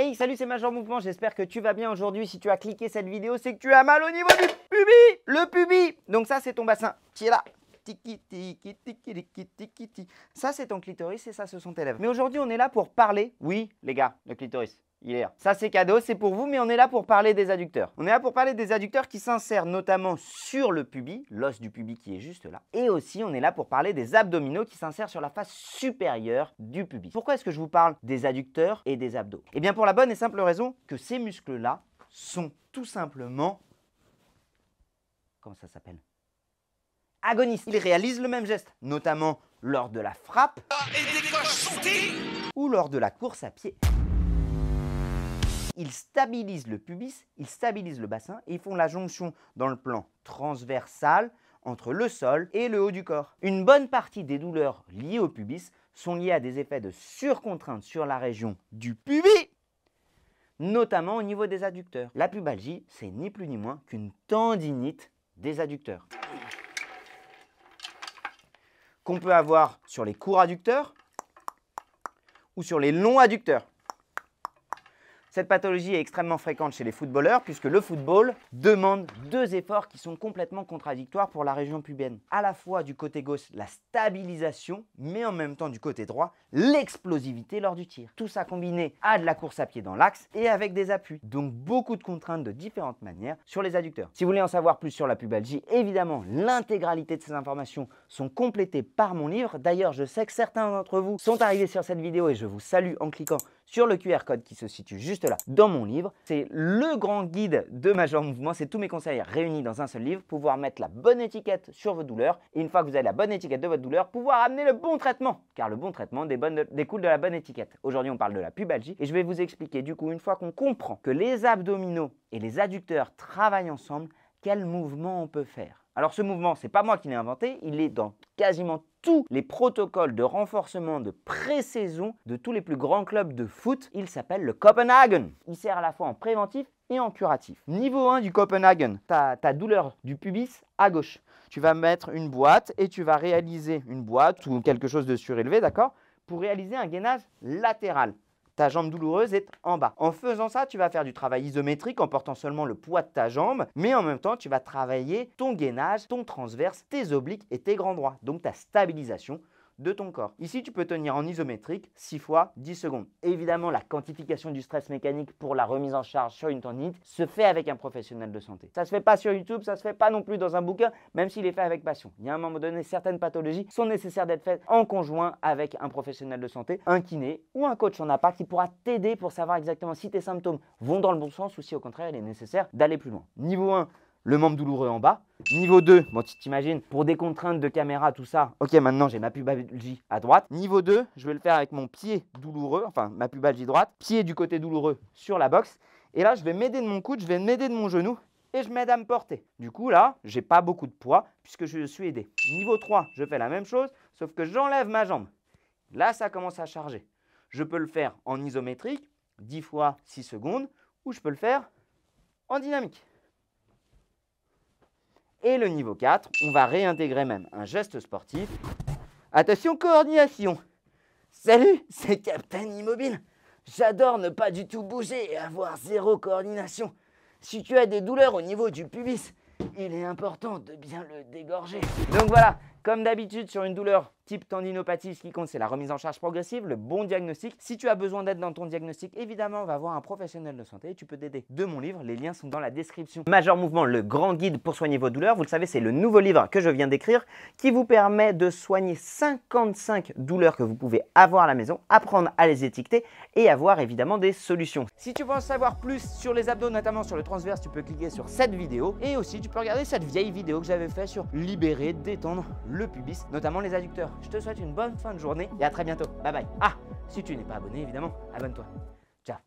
Hey, salut, c'est Major Mouvement, j'espère que tu vas bien aujourd'hui. Si tu as cliqué cette vidéo, c'est que tu as mal au niveau du pubis, le pubis. Donc ça, c'est ton bassin qui est là. Tiki, tiki, tiki, tiki, tiki, tiki. Ça, c'est ton clitoris et ça, ce sont tes lèvres. Mais aujourd'hui, on est là pour parler. Oui, les gars, le clitoris, il est là. Ça, c'est cadeau, c'est pour vous, mais on est là pour parler des adducteurs. On est là pour parler des adducteurs qui s'insèrent notamment sur le pubis, l'os du pubis qui est juste là. Et aussi, on est là pour parler des abdominaux qui s'insèrent sur la face supérieure du pubis. Pourquoi est-ce que je vous parle des adducteurs et des abdos? Eh bien, pour la bonne et simple raison que ces muscles-là sont tout simplement... Comment ça s'appelle? Agonistes. Ils réalisent le même geste, notamment lors de la frappe ou lors de la course à pied. Ils stabilisent le pubis, ils stabilisent le bassin et ils font la jonction dans le plan transversal entre le sol et le haut du corps. Une bonne partie des douleurs liées au pubis sont liées à des effets de surcontrainte sur la région du pubis, notamment au niveau des adducteurs. La pubalgie, c'est ni plus ni moins qu'une tendinite des adducteurs qu'on peut avoir sur les courts adducteurs ou sur les longs adducteurs. Cette pathologie est extrêmement fréquente chez les footballeurs puisque le football demande deux efforts qui sont complètement contradictoires pour la région pubienne. À la fois du côté gauche, la stabilisation, mais en même temps du côté droit, l'explosivité lors du tir. Tout ça combiné à de la course à pied dans l'axe et avec des appuis. Donc beaucoup de contraintes de différentes manières sur les adducteurs. Si vous voulez en savoir plus sur la pubalgie, évidemment, l'intégralité de ces informations sont complétées par mon livre. D'ailleurs, je sais que certains d'entre vous sont arrivés sur cette vidéo et je vous salue en cliquant sur le QR code qui se situe juste là dans mon livre. C'est le grand guide de Major Mouvement, c'est tous mes conseils réunis dans un seul livre, pouvoir mettre la bonne étiquette sur vos douleurs et une fois que vous avez la bonne étiquette de votre douleur, pouvoir amener le bon traitement, car le bon traitement découle de la bonne étiquette. Aujourd'hui, on parle de la pubalgie et je vais vous expliquer du coup, une fois qu'on comprend que les abdominaux et les adducteurs travaillent ensemble, quel mouvement on peut faire. Alors ce mouvement, c'est pas moi qui l'ai inventé, il est dans quasiment tous les protocoles de renforcement de pré-saison de tous les plus grands clubs de foot. Il s'appelle le Copenhagen. Il sert à la fois en préventif et en curatif. Niveau 1 du Copenhagen, ta douleur du pubis à gauche. Tu vas mettre une boîte et tu vas réaliser une boîte ou quelque chose de surélevé, d'accord, pour réaliser un gainage latéral. Ta jambe douloureuse est en bas. En faisant ça, tu vas faire du travail isométrique en portant seulement le poids de ta jambe, mais en même temps, tu vas travailler ton gainage, ton transverse, tes obliques et tes grands droits, donc ta stabilisation de ton corps. Ici, tu peux tenir en isométrique 6 fois 10 secondes. Évidemment, la quantification du stress mécanique pour la remise en charge sur une tendinite se fait avec un professionnel de santé. Ça ne se fait pas sur YouTube, ça ne se fait pas non plus dans un bouquin, même s'il est fait avec passion. Il y a un moment donné, certaines pathologies sont nécessaires d'être faites en conjoint avec un professionnel de santé, un kiné ou un coach en appart qui pourra t'aider pour savoir exactement si tes symptômes vont dans le bon sens ou si au contraire, il est nécessaire d'aller plus loin. Niveau 1, le membre douloureux en bas. Niveau 2, bon tu t'imagines, pour des contraintes de caméra, tout ça, ok maintenant j'ai ma pubalgie à droite. Niveau 2, je vais le faire avec mon pied douloureux, enfin ma pubalgie droite, pied du côté douloureux sur la boxe. Et là je vais m'aider de mon coude, je vais m'aider de mon genou et je m'aide à me porter. Du coup là, j'ai pas beaucoup de poids puisque je suis aidé. Niveau 3, je fais la même chose, sauf que j'enlève ma jambe. Là ça commence à charger. Je peux le faire en isométrique, 10 fois 6 secondes, ou je peux le faire en dynamique. Et le niveau 4, on va réintégrer même un geste sportif. Attention, coordination. Salut, c'est Captain Immobile. J'adore ne pas du tout bouger et avoir zéro coordination. Si tu as des douleurs au niveau du pubis, il est important de bien le dégorger. Donc voilà, comme d'habitude sur une douleur type tendinopathie, ce qui compte c'est la remise en charge progressive, le bon diagnostic. Si tu as besoin d'aide dans ton diagnostic, évidemment va voir un professionnel de santé et tu peux t'aider de mon livre, les liens sont dans la description. Major Mouvement, le grand guide pour soigner vos douleurs, vous le savez c'est le nouveau livre que je viens d'écrire qui vous permet de soigner 55 douleurs que vous pouvez avoir à la maison, apprendre à les étiqueter et avoir évidemment des solutions. Si tu veux en savoir plus sur les abdos, notamment sur le transverse, tu peux cliquer sur cette vidéo et aussi tu peux regarder cette vieille vidéo que j'avais fait sur libérer, détendre le pubis, notamment les adducteurs. Je te souhaite une bonne fin de journée et à très bientôt. Bye bye. Ah, si tu n'es pas abonné, évidemment, abonne-toi. Ciao.